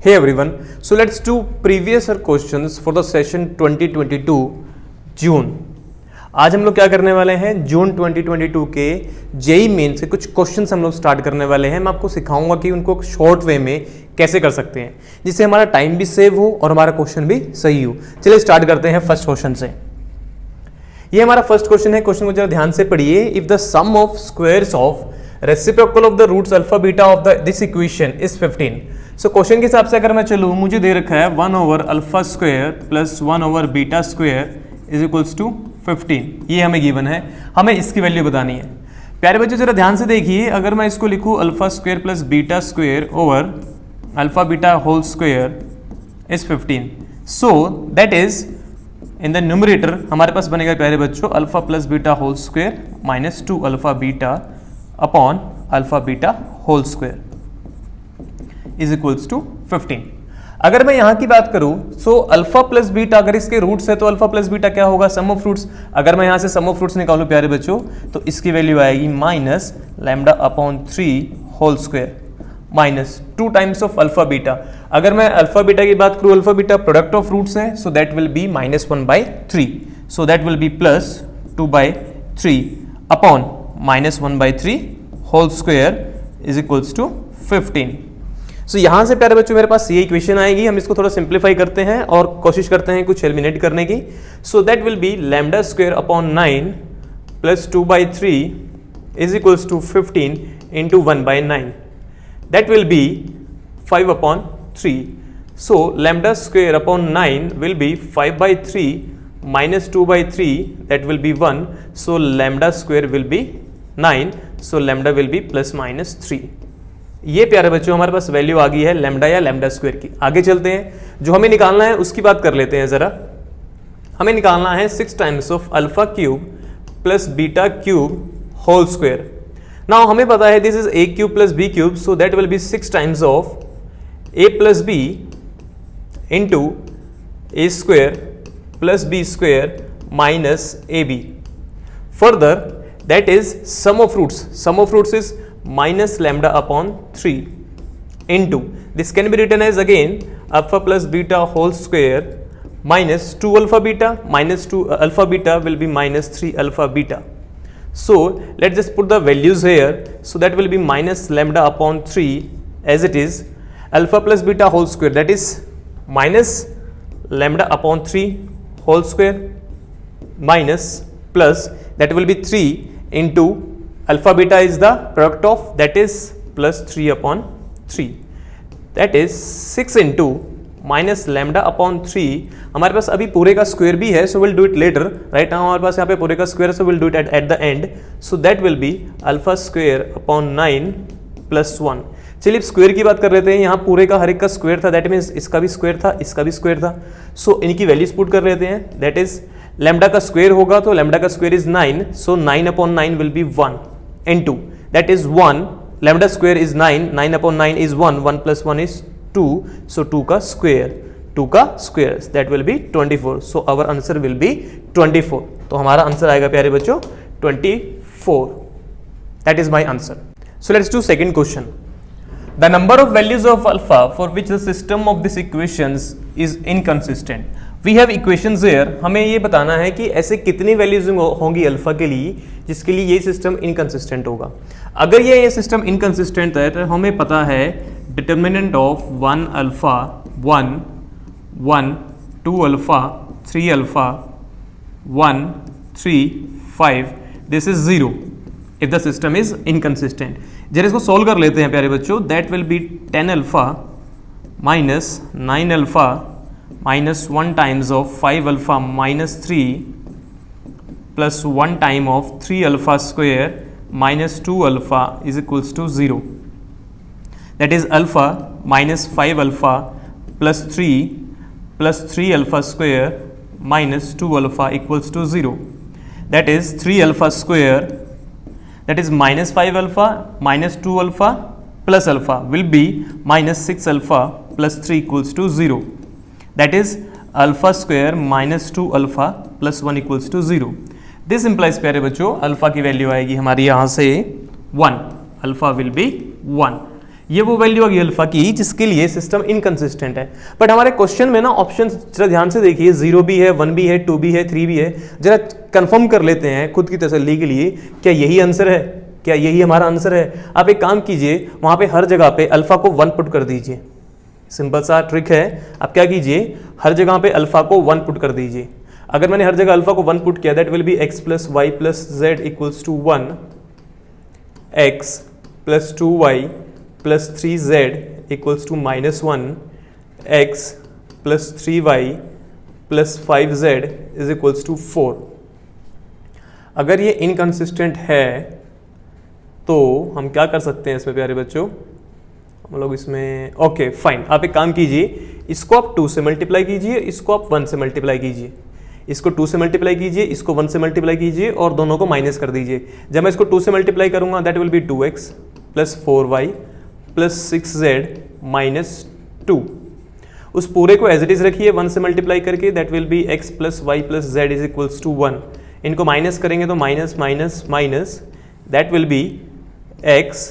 Hey everyone, so let's do previous year questions for the session 2022 जून। आज हम लोग क्या करने वाले हैं, जून 2022 के जेई मेन से कुछ क्वेश्चंस हम लोग स्टार्ट करने वाले हैं। मैं आपको सिखाऊंगा कि उनको शॉर्ट वे में कैसे कर सकते हैं जिससे हमारा टाइम भी सेव हो और हमारा क्वेश्चन भी सही हो। चलिए स्टार्ट करते हैं फर्स्ट क्वेश्चन से। ये हमारा फर्स्ट क्वेश्चन है। क्वेश्चन को जरा ध्यान से पढ़िए। If the sum of squares of reciprocal of the roots alpha beta of this equation is 15। So question के हिसाब से अगर मैं चलूँ, मुझे दे रखा है 1 over alpha square plus 1 over beta square is equals to 15। ये हमें गिवन है, हमें इसकी वैल्यू बतानी है। प्यारे बच्चों जरा ध्यान से देखिए, अगर मैं इसको लिखूँ alpha square plus beta square over alpha beta whole square is 15, so that is in the numerator हमारे पास बनेगा प्यारे बच्चों alpha plus beta whole square minus 2 alpha beta upon alpha beta whole square is equals to 15। अगर मैं यहां की बात करूं, सो अल्फा प्लस बीटा अगर इसके रूट्स है तो अल्फा प्लस बीटा क्या होगा, सम ऑफ रूट्स। अगर मैं यहां से सम ऑफ रूट्स निकालूं प्यारे बच्चों तो इसकी वैल्यू आएगी minus lambda upon 3 whole square minus 2 times of alpha beta. अगर मैं अल्फा बीटा की बात करूं, alpha beta product of roots है, so that will be minus 1/3, so that will be plus 2/3 upon minus 1/3 whole square is equals to 15। सो यहां से प्यारे बच्चों मेरे पास ये इक्वेशन आएगी। हम इसको थोड़ा सिंप्लीफाई करते हैं और कोशिश करते हैं कुछ एलिमिनेट करने की। So that will be lambda square upon 9 plus 2/3 is equals to 15 into 1/9, that will be 5/3। So lambda square upon 9 will be 5/3 minus 2/3, that will be 1, so lambda square will be 9, so lambda will be plus minus 3। ये प्यारे बच्चों हमारे पास value आ गई है lambda या lambda square की। आगे चलते हैं, जो हमें निकालना है उसकी बात कर लेते हैं जरा। हमें निकालना है 6 times of alpha cube plus beta cube whole square. Now हमें पता है this is a cube plus b cube, so that will be 6 times of a plus b into a square plus b square minus ab. Further, that is sum of roots. Sum of roots is minus lambda upon 3 into, this can be written as again alpha plus beta whole square minus 2 alpha beta minus 2 alpha beta will be minus 3 alpha beta. So let's just put the values here. So that will be minus lambda upon 3 as it is alpha plus beta whole square, that is minus lambda upon 3 whole square minus plus that will be 3 into alpha beta is the product of, that is plus 3/3, that is 6 into minus lambda upon 3। हमारे पास अभी पूरे का square भी है, so we'll do it later, right now हमारे पास यहाँ पे पूरे का स्क्वायर है, so we'll do it at the end, so that will be alpha square upon 9 plus 1। चलिए स्क्वायर की बात कर लेते हैं। यहाँ पूरे का हर एक का स्क्वायर था, दैट मीन्स इसका भी स्क्वायर था, इसका भी स्क्वायर था, सो इनकी वैल्यूज पुट कर लेते हैं। दैट इज लैम्डा का स्क्वायर होगा तो लैम्डा का square is 9, so 9/9 will be 1 into, that is 1, lambda square is 9, 9/9 is 1, 1 + 1 is 2, so 2 का square that will be 24, so our answer will be 24। तो हमारा आंसर आएगा प्यारे बच्चों 24, that is my answer. So let's do second question. The number of values of alpha for which the system of these equations is inconsistent. We have equations here. हमें ये बताना है कि ऐसे कितनी वैल्यूज होंगी अल्फा के लिए जिसके लिए ये सिस्टम इनकंसिस्टेंट होगा। अगर ये सिस्टम इनकंसिस्टेंट है तो हमें पता है determinant of 1 alpha 1 1 2 alpha 3 alpha 1 3 5, this is 0 if the system is inconsistent। जरा इसको सोल्व कर लेते हैं प्यारे बच्चों। That will be 10 alpha minus 9 alpha minus 1 times of 5 alpha minus 3 plus 1 time of 3 alpha square minus 2 alpha is equals to 0। That is alpha minus 5 alpha plus 3 alpha square minus 2 alpha equals to 0। That is 3 alpha square, that is minus 5 alpha minus 2 alpha plus alpha will be minus 6 alpha plus 3 equals to 0, that is alpha square minus 2 alpha plus 1 equals to 0। this implies प्यारे बच्चों alpha की value आएगी हमारी यहाँ से 1, alpha will be 1। ये वो value आ गई अल्फा की जिसके लिए सिस्टम इनकंसिस्टेंट है। बट हमारे क्वेश्चन में ना ऑप्शन जरा ध्यान से देखिए, 0 भी है, 1 भी है, 2 भी है, 3 भी है। जरा कंफर्म कर लेते हैं खुद की तसल्ली के लिए, क्या यही आंसर है, क्या यही हमारा आंसर है। आप एक काम कीजिए, वहां पे हर जगह पे अल्फा को 1 पुट कर दीजिए। सिंपल सा ट्रिक है, आप क्या कीजिए, हर जगह पे अल्फा को 1 पुट कर दीजिए। अगर मैंने हर जगह अल्फा को 1 पुट किया, that will be x plus y plus z equals to 1, x plus 2y plus 3z equals to -1, x plus 3y plus 5z is equals to 4। अगर ये इनकंसिस्टेंट है तो हम क्या कर सकते हैं इसमें प्यारे बच्चों, हम लोग इसमें ओके फाइन, आप एक काम कीजिए, इसको आप 2 से मल्टीप्लाई कीजिए, इसको आप 1 से मल्टीप्लाई कीजिए, इसको 2 से मल्टीप्लाई कीजिए, इसको 1 से मल्टीप्लाई कीजिए और दोनों को माइनस कर दीजिए। जब मैं इसको 2 से मल्टीप्लाई करूंगा that will B 2x plus 4y plus 6z minus 2। उस पूरे को एज इट इज रखिए 1 से मल्टीप्लाई करके, that will be x plus y plus z is equals to 1। इनको माइनस करेंगे तो minus minus minus, that will be x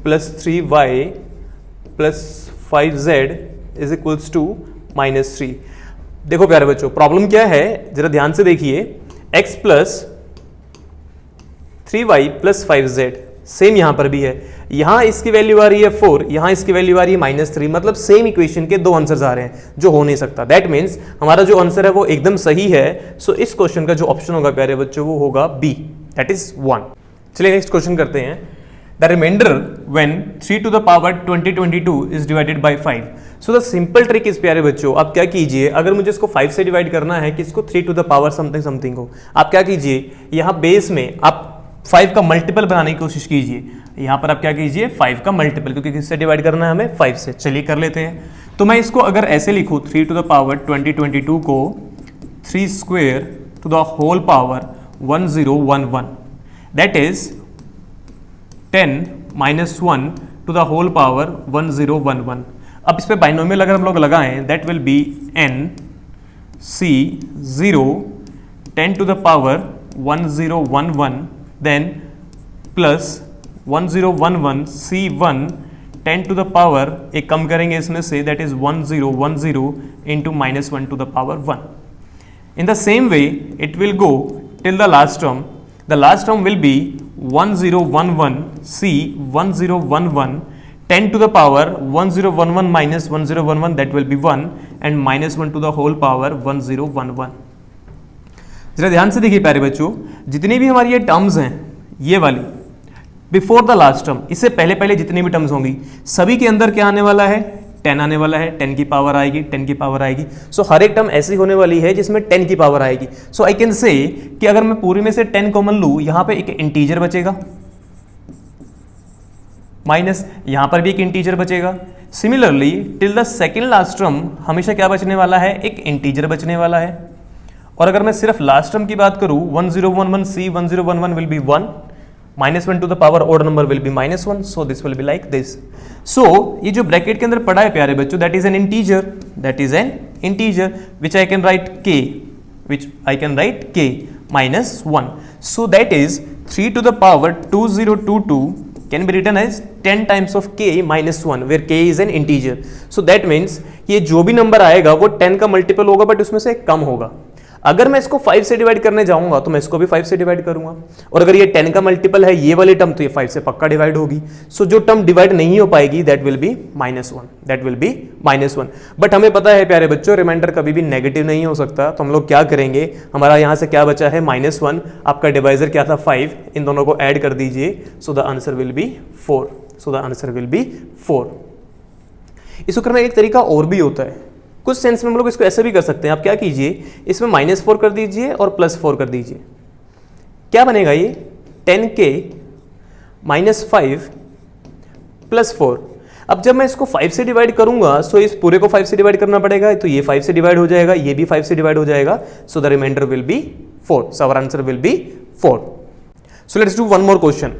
plus 3y plus 5z is equals to -3। देखो प्यारे बच्चों प्रॉब्लम क्या है, जरा ध्यान से देखिए, x plus 3y plus 5z same यहां पर भी है, यहां इसकी वैल्यू आ रही है 4, यहां इसकी वैल्यू आ रही है -3, मतलब सेम इक्वेशन के 2 आंसर्स आ रहे हैं, जो हो नहीं सकता। दैट मीन्स हमारा जो आंसर है वो एकदम सही है। सो इस क्वेश्चन का जो ऑप्शन होगा प्यारे बच्चों वो होगा बी, दैट इज 1। चलिए नेक्स्ट क्वेश्चन करते हैं। The remainder when 3 to the power 2022 is divided by 5। So the simple trick is प्यारे बच्चों, आप क्या कीजिए, अगर मुझे इसको 5 से डिवाइड करना है कि इसको 3 to the power something something हो, आप क्या कीजिए, यहाँ बेस में आप 5 का मल्टीपल बनाने की कोशिश कीजिए। यहाँ पर आप क्या कीजिए, 5 का मल्टीपल, क्योंकि किससे डिवाइड करना है हमें, 5 से। चलिए कर लेते हैं। तो मैं इसको अगर ऐसे लिखूँ 3 to the power 2022 को 3 square to the whole power 1011, that is 10 minus 1 to the whole power 1011। अब इस पे बाइनोमियल अगर हम लोग लगाएं that will be n c 0 10 to the power 1011 then plus 1011 c1 10 to the power, एक कम करेंगे इसमें से, that is 1010 into -1 to the power 1। In the same way it will go till the last term. The last term will be 1011 c 1011 10 to the power 1011 minus 1011, that will be 1 and -1 to the whole power 1011। जरा ध्यान से देखिए प्यारे बच्चों, जितनी भी हमारी ये टर्म्स हैं, ये वाली बिफोर द लास्ट टर्म, इससे पहले पहले जितनी भी टर्म्स होंगी सभी के अंदर क्या आने वाला है, 10 आने वाला है, 10 की पावर आएगी, 10 की पावर आएगी। सो हर एक टर्म ऐसी होने वाली है जिसमें 10 की पावर आएगी। सो आई कैन से कि अगर मैं पूरी में से 10 कॉमन लूं, यहां पे एक इंटीजर बचेगा, माइनस यहां पर भी एक इंटीजर बचेगा। Similarly till the second last term हमेशा क्या बचने वाला है, एक इंटीजर बचने वाला है। और अगर मैं सिर्फ लास्ट टर्म की बात करूं 1011 c 1011 will be 1, -1 to the power odd number will be -1, so this will be like this। so ये जो ब्रैकेट के अंदर पड़ा है प्यारे बच्चों, that is an integer, that is an integer which I can write k, which I can write k -1, so that is 3 to the power 2022 can be written as 10 times of k -1 where k is an integer। so that means ये जो भी number आएगा वो 10 का multiple होगा, but उसमें से कम होगा। अगर मैं इसको 5 से डिवाइड करने जाऊंगा तो मैं इसको भी 5 से डिवाइड करूंगा, और अगर ये 10 का मल्टीपल है ये वाली टर्म, तो ये 5 से पक्का डिवाइड होगी। सो जो टर्म डिवाइड नहीं हो पाएगी that will be -1, that will be -1। But हमें पता है प्यारे बच्चों रिमाइंडर कभी भी नेगेटिव नहीं हो सकता, तो हम लोग क्या करेंगे, हमारा यहां से क्या बचा है -1, आपका डिवाइजर क्या था 5, इन दोनों को ऐड कर दीजिए। So the answer will be 4, so the answer will be 4। इसको करना एक तरीका और भी होता है, कुछ सेंस में हम लोग इसको ऐसे भी कर सकते हैं। आप क्या कीजिए, इसमें -4 कर दीजिए और +4 कर दीजिए, क्या बनेगा ये 10k -5 +4। अब जब मैं इसको 5 से डिवाइड करूंगा सो इस पूरे को 5 से डिवाइड करना पड़ेगा, तो ये 5 से डिवाइड हो जाएगा, ये भी 5 से डिवाइड हो जाएगा। So the remainder will be 4, so our answer will be 4। So let's do one more question.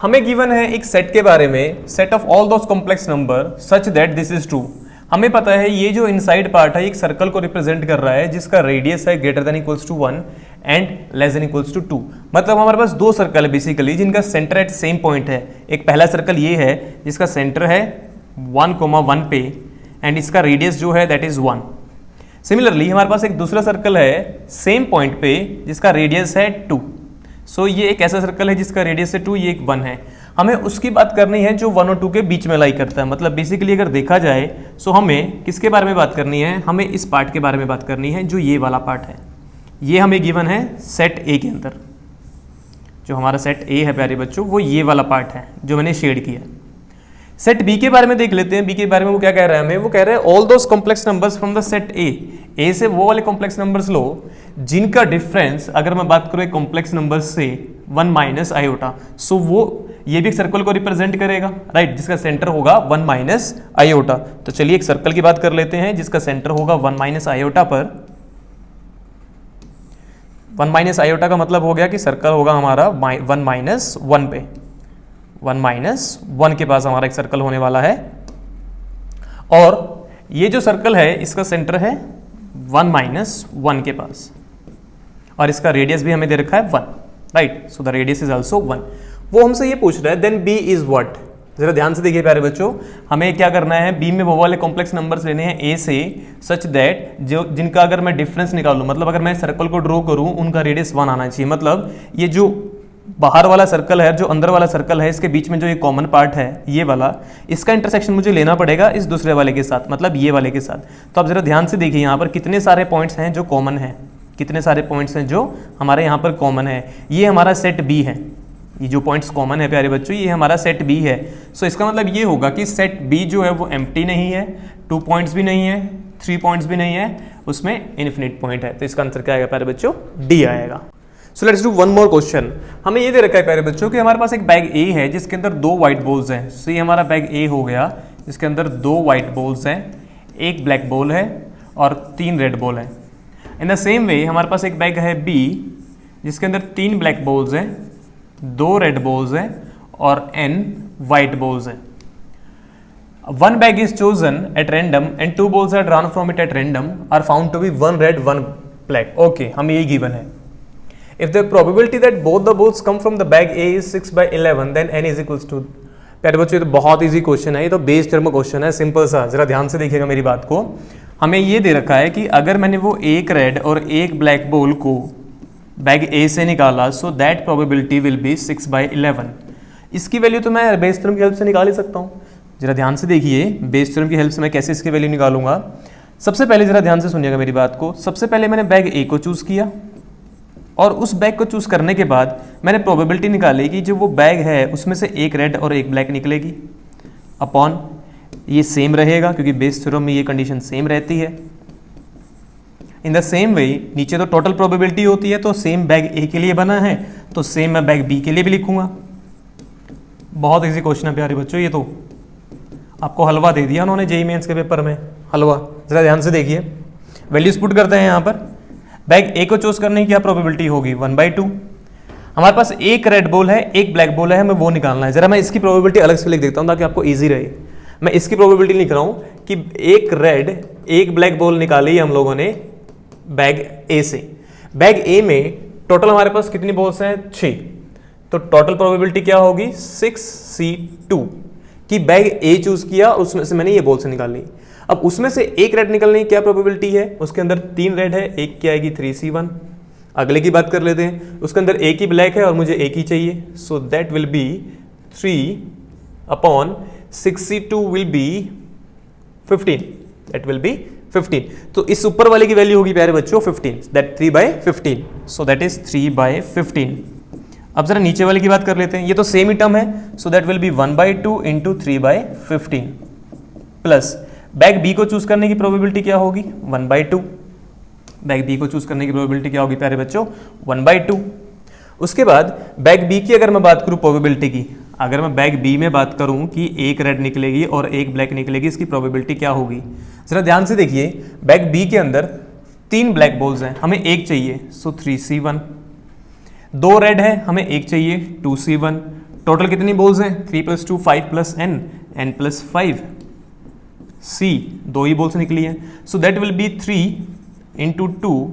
हमें गिवन है एक सेट के बारे में, set of all those complex number such that this is true. हमें पता है ये जो इनसाइड पार्ट है एक सर्कल को रिप्रेजेंट कर रहा है जिसका रेडियस है greater than equals to 1 and less than equals to 2। मतलब हमारे पास दो सर्कल है बेसिकली जिनका सेंटर एट सेम पॉइंट है। एक पहला सर्कल ये है जिसका सेंटर है 1,1 पे एंड इसका रेडियस जो है दैट इज 1। सिमिलरली हमारे पास एक दूसरा सर्कल है सेम पॉइंट पे जिसका रेडियस है 2। सो ये एक ऐसा सर्कल है जिसका रेडियस है 2, ये एक 1 है। हमें उसकी बात करनी है जो 1 और 2 के बीच में लाई करता है। मतलब बेसिकली अगर देखा जाए सो हमें किसके बारे में बात करनी है, हमें इस पार्ट के बारे में बात करनी है जो ये वाला पार्ट है। ये हमें गिवन है सेट ए के अंदर। जो हमारा सेट ए है प्यारे बच्चों वो ये वाला पार्ट है जो मैंने शेड किया। सेट बी के बारे में देख लेते हैं। बी के बारे में वो क्या कह रहा है हमें, वो कह रहा है all those complex numbers from the set ए से वो वाले कॉम्प्लेक्स नंबर्स लो जिनका डिफरेंस अगर मैं बात करूँ एक कॉम्प्लेक्स नंबर से 1 माइनस आयोटा, सो वो ये भी एक सर्कल को रिप्रेजेंट करेगा, राइट, जिसका सेंटर होगा 1 माइनस आयोटा। तो चलिए एक सर्कल की बात कर लेते हैं जिसका सेंटर होगा 1 माइनस आयोटा पर। 1 माइनस आयोटा का मतलब हो गया कि सर्कल होगा हमारा 1 माइनस 1 पे, 1 माइनस 1 के पास हमारा एक सर्कल होने वाला है। और ये जो सर्कल है इसका सेंटर है 1 माइनस 1 के पास और इसका रेडियस भी हमें दे रखा है 1, right. So the radius is also 1। वो हमसे ये पूछ रहा है देन बी इज व्हाट। जरा ध्यान से देखिए प्यारे बच्चों, हमें क्या करना है, बी में वो वाले कॉम्प्लेक्स नंबर्स लेने हैं ए से सच दैट जो जिनका अगर मैं डिफरेंस निकालूं, मतलब अगर मैं सर्कल को ड्रॉ करूं उनका रेडियस 1 आना चाहिए। मतलब ये जो बाहर वाला सर्कल है जो अंदर वाला सर्कल है इसके बीच में जो ये कॉमन पार्ट है ये वाला, इसका इंटरसेक्शन मुझे लेना पड़ेगा इस दूसरे वाले के साथ, मतलब ये वाले के साथ। तो आप जरा ध्यान से देखिए यहाँ पर कितने सारे पॉइंट्स हैं जो कॉमन है, कितने सारे पॉइंट्स हैं जो हमारे यहाँ पर कॉमन है। ये हमारा सेट बी है, ये जो पॉइंट्स कॉमन है प्यारे बच्चों ये हमारा सेट बी है। सो इसका मतलब ये होगा कि सेट बी जो है वो एम्प्टी नहीं है, 2 पॉइंट्स भी नहीं है, 3 पॉइंट्स भी नहीं है, उसमें इन्फिनिट पॉइंट है। तो इसका आंसर क्या आएगा प्यारे बच्चों, डी आएगा। सो let's do one more question. हमें ये दे रखा है प्यारे बच्चों कि हमारे पास एक बैग ए है जिसके अंदर 2 व्हाइट बॉल्स हैं। सो ये हमारा बैग ए हो गया, इसके अंदर 2 व्हाइट बॉल्स हैं, एक ब्लैक बॉल है और 3 रेड बॉल है। इन द सेम वे हमारे पास एक बैग है बी जिसके अंदर 3 ब्लैक बॉल्स हैं, 2 रेड बॉल्स हैं और n व्हाइट बॉल्स हैं। One bag is chosen at random and 2 balls are drawn from it at random are found to be 1 red 1 black. Okay, हमें यही गिवन है। If the probability that both the balls come from the bag A is 6/11 then n is equals to। प्यारे बच्चों ये तो बहुत easy question है, ये तो बेस थ्योरम क्वेश्चन है, सिंपल सा। जरा ध्यान से देखिएगा मेरी बात को। हमें ये दे रखा है कि अगर मैंने वो एक रेड और एक ब्लैक बॉल को बैग ए से निकाला so that probability will be 6/11। इसकी वैल्यू तो मैं बेस थ्योरम की हेल्प से निकाल ही सकता हूँ। जरा ध्यान से देखिए बेस थ्योरम की हेल्प से मैं कैसे इसकी वैल्यू निकालूंगा। सबसे पहले जरा ध्यान से सुनिएगा मेरी बात को। सबसे पहले मैंने बैग ए को चूज किया और उस बैग को चूज करने के बाद मैंने प्रोबेबिलिटी निकाली कि जो वो बैग है उसमें से एक रेड और एक ब्लैक निकलेगी अपॉन ये सेम रहेगा क्योंकि बेस थ्योरम में ये कंडीशन सेम रहती है। इन द सेम वे नीचे तो टोटल प्रोबेबिलिटी होती है, तो सेम बैग ए के लिए बना है तो सेम मैं बैग बी के लिए भी लिखूंगा। बहुत इजी क्वेश्चन है प्यारे बच्चों, ये तो आपको हलवा दे दिया उन्होंने जेईई मेंस के पेपर में, हलवा। जरा ध्यान से देखिए, वैल्यूज पुट करते हैं यहाँ पर। बैग ए को चूज करने की क्या प्रोबेबिलिटी होगी, 1/2। हमारे पास एक रेड बॉल है एक ब्लैक बॉल है, हमें वो निकालना है। जरा मैं इसकी प्रोबेबिलिटी अलग से लिख देता हूँ ताकि आपको ईजी रहे। मैं इसकी प्रोबेबिलिटी लिख रहा हूँ कि एक रेड एक ब्लैक बॉल निकाली हम लोगों ने बैग ए से। बैग ए में टोटल हमारे पास कितनी बॉल्स हैं, 6। तो टोटल प्रोबेबिलिटी क्या होगी, 6C2 कि बैग ए चूज किया उसमें से मैंने ये बॉल्स निकाली। अब उसमें से एक रेड निकलने की क्या प्रोबेबिलिटी है, उसके अंदर 3 रेड है, एक क्या आएगी 3C1। अगले की बात कर लेते हैं, उसके अंदर एक ही ब्लैक है और मुझे एक ही चाहिए। सो that will B 3/6C2 will be 15। That will B 15। तो इस ऊपर वाले की वैल्यू होगी प्यारे बच्चों 15, दैट 3/15। So that is 3/15। अब जरा नीचे वाले की बात कर लेते हैं, ये तो सेम ही टर्म है। So that will be 1/2 into 3/15 plus bag b को चूज करने की प्रोबेबिलिटी क्या होगी, 1/2। बैग बी को चूज करने की प्रोबेबिलिटी क्या होगी प्यारे बच्चों, 1/2। उसके बाद बैग बी की अगर मैं बात करूं प्रोबेबिलिटी की, अगर मैं बैग बी में बात करूं कि एक रेड निकलेगी और एक ब्लैक निकलेगी, इसकी प्रोबेबिलिटी क्या होगी। जरा ध्यान से देखिए, बैग बी के अंदर 3 ब्लैक बॉल्स हैं, हमें एक चाहिए, सो 3C1। 2 रेड है, हमें एक चाहिए, 2C1। टोटल कितनी बॉल्स हैं, 3 + 2 5 + n, n + 5 C, 2 ही बॉल्स निकली हैं। सो that will B 3 × 2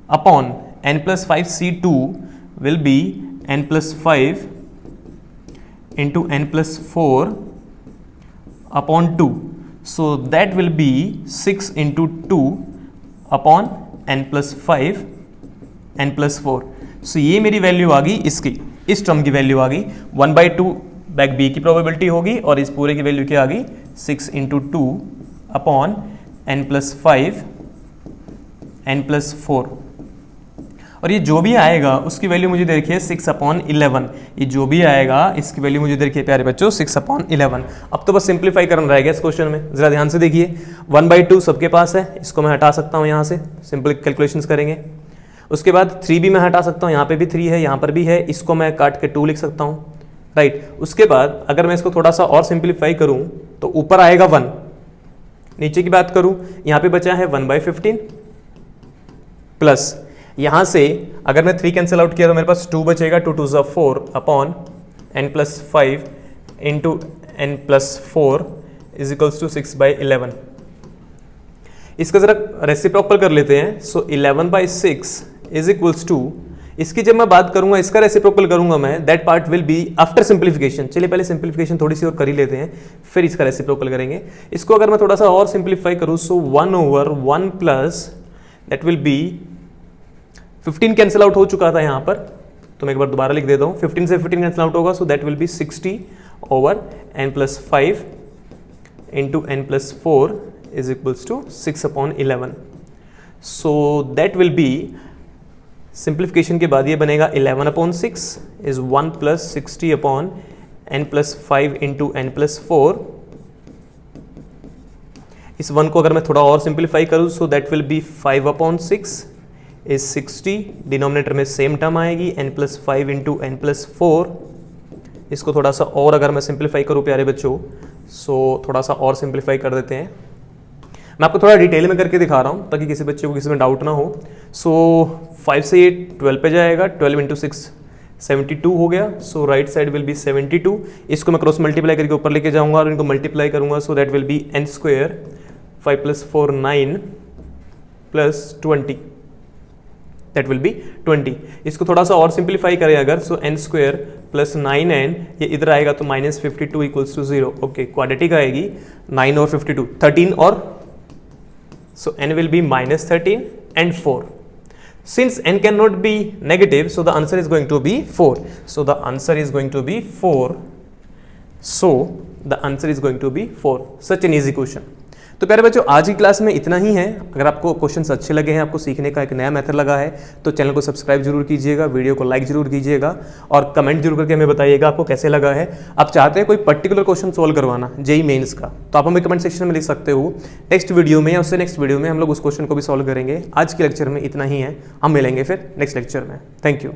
upon n+5c2 will be n+5 into n+4 upon 2. So that will be 6 into 2 upon n+5 n+4. So ये मेरी वैल्यू आ गई इसकी, इस टर्म की वैल्यू आ गई 1/2 बैक बी की प्रोबेबिलिटी होगी, और इस पूरे की वैल्यू क्या आ गई 6 into 2 अपॉन n+5 n+4. और ये जो भी आएगा उसकी वैल्यू मुझे देखिए 6/11. ये जो भी आएगा इसकी वैल्यू मुझे देखिए प्यारे बच्चों 6/11. अब तो बस सिंप्लीफाई करना रह गया इस क्वेश्चन में. जरा ध्यान से देखिए 1/2 सबके पास है, इसको मैं हटा सकता हूँ यहाँ से, सिंपल कैलकुलेशंस करेंगे. उसके बाद 3 भी मैं हटा सकता हूँ, यहाँ पे भी 3 है, यहाँ पर भी है, इसको मैं काट के 2 लिख सकता हूँ, राइट. उसके बाद अगर मैं इसको थोड़ा सा और सिंप्लीफाई करूँ तो ऊपर आएगा 1, नीचे की बात करूँ यहाँ पे बचा है 1/15 प्लस यहाँ से अगर मैं 3 कैंसिल आउट किया तो मेरे पास 2 बचेगा, 2 2 4 upon n+5 into n+4 is equals to 6/11. इसका जरा रेसिप्रोकल कर लेते हैं. सो 11/6 इज इक्वल्स टू, इसकी जब मैं बात करूंगा इसका रेसिप्रोकल करूंगा मैं, that part will be after simplification. चलिए पहले सिंप्लीफिकेशन थोड़ी सी और कर ही लेते हैं, फिर इसका रेसिप्रोकल करेंगे. इसको अगर मैं थोड़ा सा और सिंप्लीफाई करूं सो 1/1 plus that will B 15 cancel out हो चुका था यहाँ पर, तो मैं एक बार दोबारा लिख देता हूँ. 15 से 15 कैंसिल आउट होगा, so that will be 60 over n+5 into n+4 is equals to 6/11. So that will be, simplification के बाद ये बनेगा 11/6 is 1 plus 60 upon n+5 into n+4. इस 1 को अगर मैं थोड़ा और सिंप्लीफाई करूँ सो that will B 5/6 is 60. Denominator में सेम टर्म आएगी n+5 इंटू n+4. इसको थोड़ा सा और अगर मैं सिंप्लीफाई करूँ प्यारे बच्चों, सो थोड़ा सा और सिंप्लीफाई कर देते हैं. मैं आपको थोड़ा डिटेल में करके दिखा रहा हूँ ताकि किसी बच्चे को किसी में डाउट ना हो. सो 5 से ये 12 पे जाएगा, 12 इंटू 6 72 हो गया. सो राइट साइड विल बी 72. इसको मैं क्रॉस मल्टीप्लाई करके ऊपर लेके जाऊंगा और इनको मल्टीप्लाई करूंगा, सो that will B n², 5 + 4 9 plus 20, that will B 20. इसको थोड़ा सा और सिंप्लीफाई करें अगर, सो n² प्लस 9n, ये इधर आएगा तो -52 इक्वल्स टू 0. ओके, क्वाड्रेटिक आएगी 9 और 52 13 और, so n will be -13 and 4. Since n cannot be negative, so the answer is going to be 4. So the answer is going to be 4. So the answer is going to be 4. Such an easy question. तो प्यारे बच्चों आज की class में इतना ही है. अगर आपको क्वेश्चंस अच्छे लगे हैं, आपको सीखने का एक नया मेथड लगा है, तो चैनल को सब्सक्राइब जरूर कीजिएगा, वीडियो को लाइक जरूर कीजिएगा और कमेंट जरूर करके हमें बताइएगा आपको कैसे लगा है. आप चाहते हैं कोई पर्टिकुलर क्वेश्चन सोल्व करवाना जेईई मेंस का, तो आप हमें कमेंट सेक्शन में लिख सकते हो. नेक्स्ट वीडियो में या उससे नेक्स्ट वीडियो में हम लोग उस क्वेश्चन को भी सॉल्व करेंगे. आज के लेक्चर में इतना ही है, हम मिलेंगे फिर नेक्स्ट लेक्चर में. Thank you.